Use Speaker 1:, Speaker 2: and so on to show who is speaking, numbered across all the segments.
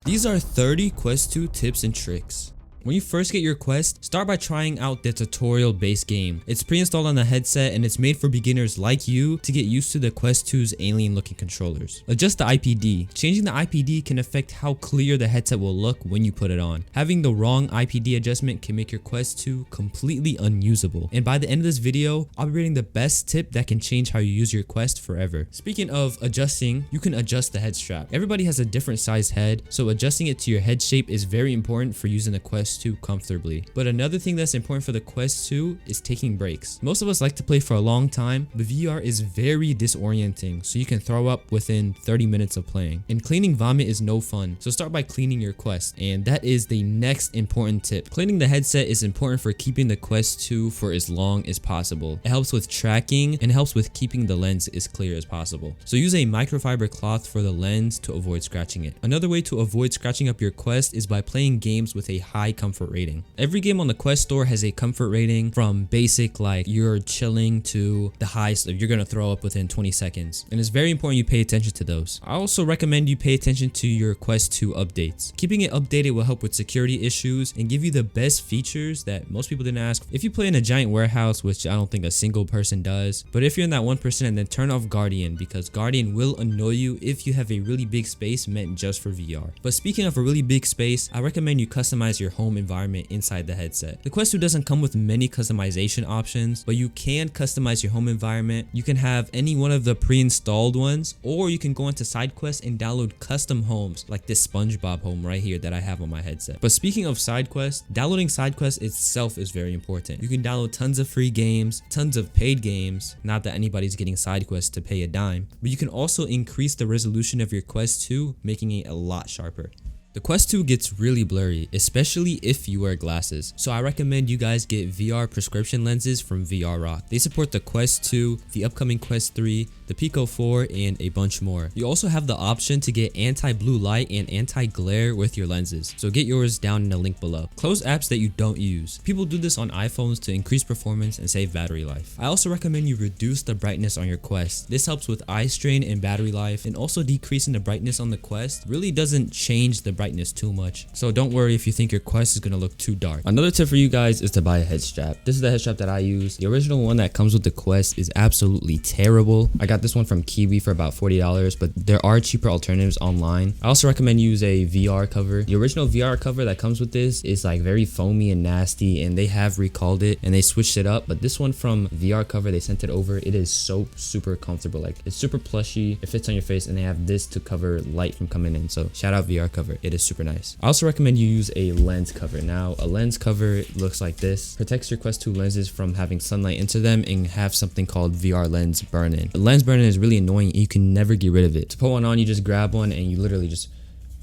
Speaker 1: These are 30 Quest 2 tips and tricks. When you first get your Quest, start by trying out the tutorial based game. It's pre-installed on the headset and it's made for beginners like you to get used to the Quest 2's alien looking controllers. Adjust the IPD. Changing the IPD can affect how clear the headset will look when you put it on. Having the wrong IPD adjustment can make your Quest 2 completely unusable. And by the end of this video, I'll be rating the best tip that can change how you use your Quest forever. Speaking of adjusting, you can adjust the head strap. Everybody has a different size head, so adjusting it to your head shape is very important for using the Quest 2 comfortably. But another thing that's important for the Quest 2 is taking breaks. Most of us like to play for a long time, but VR is very disorienting, so you can throw up within 30 minutes of playing. And cleaning vomit is no fun, so start by cleaning your Quest, and that is the next important tip. Cleaning the headset is important for keeping the Quest 2 for as long as possible. It helps with tracking and helps with keeping the lens as clear as possible. So use a microfiber cloth for the lens to avoid scratching it. Another way to avoid scratching up your Quest is by playing games with a high comfort rating. Every game on the Quest store has a comfort rating from basic, like you're chilling, to the highest of you're gonna throw up within 20 seconds. And it's very important you pay attention to those. I also recommend you pay attention to your Quest 2 updates. Keeping it updated will help with security issues and give you the best features that most people didn't ask. If you play in a giant warehouse, which I don't think a single person does, but if you're in that 1%, and then turn off Guardian, because Guardian will annoy you if you have a really big space meant just for VR. But speaking of a really big space, I recommend you customize your home environment inside the headset. The Quest 2 doesn't come with many customization options, but you can customize your home environment. You can have any one of the pre-installed ones, or you can go into SideQuest and download custom homes like this SpongeBob home right here that I have on my headset. But speaking of SideQuest, downloading SideQuest itself is very important. You can download tons of free games, tons of paid games, not that anybody's getting SideQuest to pay a dime, but you can also increase the resolution of your Quest 2, making it a lot sharper. The Quest 2 gets really blurry, especially if you wear glasses, so I recommend you guys get VR prescription lenses from VR Rock. They support the Quest 2, the upcoming Quest 3, the Pico 4, and a bunch more. You also have the option to get anti-blue light and anti-glare with your lenses, so get yours down in the link below. Close apps that you don't use. People do this on iPhones to increase performance and save battery life. I also recommend you reduce the brightness on your Quest. This helps with eye strain and battery life, and also decreasing the brightness on the Quest really doesn't change the brightness too much, so don't worry if you think your Quest is gonna look too dark. Another tip for you guys is to buy a head strap. This is the head strap that I use. The original one that comes with the Quest is absolutely terrible. I got this one from Kiwi for about $40, but there are cheaper alternatives online. I also recommend you use a VR cover. The original VR cover that comes with this is like very foamy and nasty, and they have recalled it and they switched it up, but this one from VR cover, they sent it over. It is so super comfortable. Like, it's super plushy, it fits on your face, and they have this to cover light from coming in. So shout out VR cover, it is super nice. I also recommend you use a lens cover. Now, a lens cover looks like this. Protects your Quest 2 lenses from having sunlight into them and have something called VR lens burn-in. Lens burn-in is really annoying and you can never get rid of it. To put one on, you just grab one and you literally just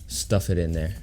Speaker 1: stuff it in there.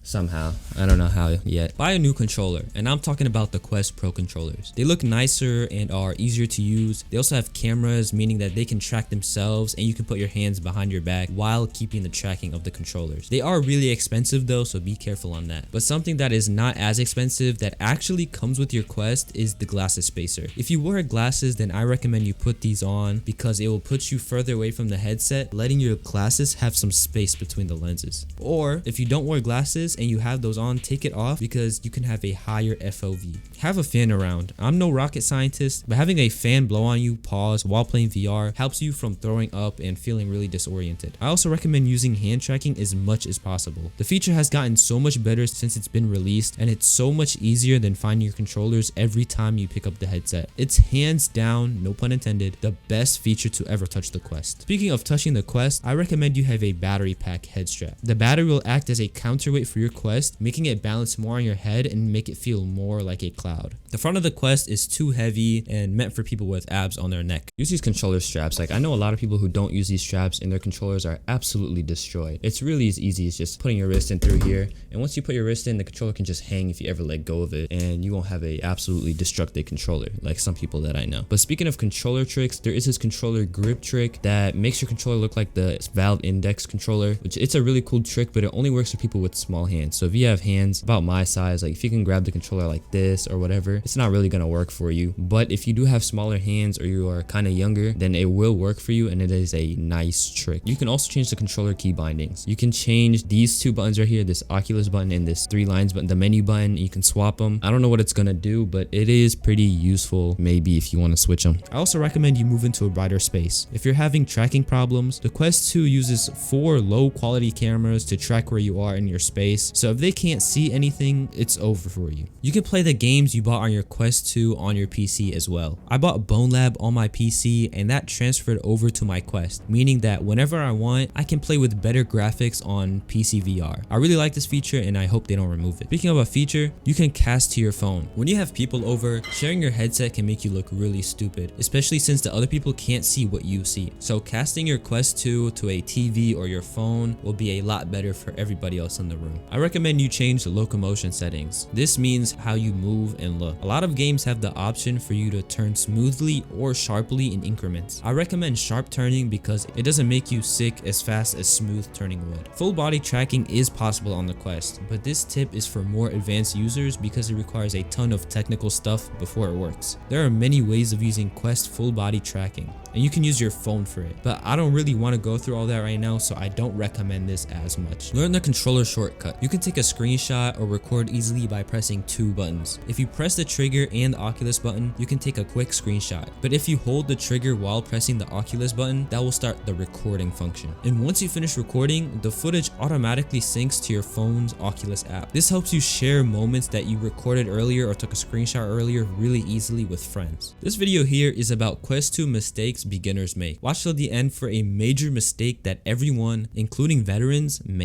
Speaker 1: Somehow, I don't know how yet. Buy a new controller, and I'm talking about the Quest Pro controllers. They look nicer and are easier to use. They also have cameras, meaning that they can track themselves and you can put your hands behind your back while keeping the tracking of the controllers. They are really expensive though, so be careful on that. But something that is not as expensive that actually comes with your Quest is the glasses spacer. If you wear glasses, then I recommend you put these on because it will put you further away from the headset, letting your glasses have some space between the lenses. Or if you don't wear glasses and you have those on, take it off because you can have a higher FOV. Have a fan around. I'm no rocket scientist, but having a fan blow on you, pause while playing VR helps you from throwing up and feeling really disoriented. I also recommend using hand tracking as much as possible. The feature has gotten so much better since it's been released, and it's so much easier than finding your controllers every time you pick up the headset. It's hands down, no pun intended, the best feature to ever touch the Quest. Speaking of touching the Quest, I recommend you have a battery pack head strap. The battery will act as a counterweight for your Quest, making it balance more on your head and make it feel more like a cloud. The front of the Quest is too heavy and meant for people with abs on their neck. Use these controller straps. Like, I know a lot of people who don't use these straps and their controllers are absolutely destroyed. It's really as easy as just putting your wrist in through here, and once you put your wrist in, the controller can just hang if you ever let go of it, and you won't have a absolutely destructive controller like some people that I know. But speaking of controller tricks, there is this controller grip trick that makes your controller look like the Valve Index controller, which it's a really cool trick, but it only works for people with small hands. hands. So if you have hands about my size, like if you can grab the controller like this or whatever, it's not really gonna work for you. But if you do have smaller hands or you are kind of younger, then it will work for you, and it is a nice trick. You can also change the controller key bindings. You can change these two buttons right here, this Oculus button and this 3 lines button, the menu button. You can swap them. I don't know what it's gonna do, but it is pretty useful maybe if you want to switch them. I also recommend you move into a brighter space. If you're having tracking problems, the Quest 2 uses 4 low quality cameras to track where you are in your space. So if they can't see anything, it's over for you. You can play the games you bought on your Quest 2 on your PC as well. I bought Bone Lab on my PC and that transferred over to my Quest, meaning that whenever I want, I can play with better graphics on PC VR. I really like this feature and I hope they don't remove it. Speaking of a feature, you can cast to your phone. When you have people over, sharing your headset can make you look really stupid, especially since the other people can't see what you see. So casting your Quest 2 to a TV or your phone will be a lot better for everybody else in the room. I recommend you change the locomotion settings. This means how you move and look. A lot of games have the option for you to turn smoothly or sharply in increments. I recommend sharp turning because it doesn't make you sick as fast as smooth turning would. Full body tracking is possible on the Quest, but this tip is for more advanced users because it requires a ton of technical stuff before it works. There are many ways of using Quest full body tracking, and you can use your phone for it, but I don't really want to go through all that right now, so I don't recommend this as much. Learn the controller shortcut. You can take a screenshot or record easily by pressing 2 buttons. If you press the trigger and the Oculus button, you can take a quick screenshot, but if you hold the trigger while pressing the Oculus button, that will start the recording function. And once you finish recording, the footage automatically syncs to your phone's Oculus app. This helps you share moments that you recorded earlier or took a screenshot earlier really easily with friends. This video here is about Quest 2 mistakes beginners make. Watch till the end for a major mistake that everyone, including veterans, make.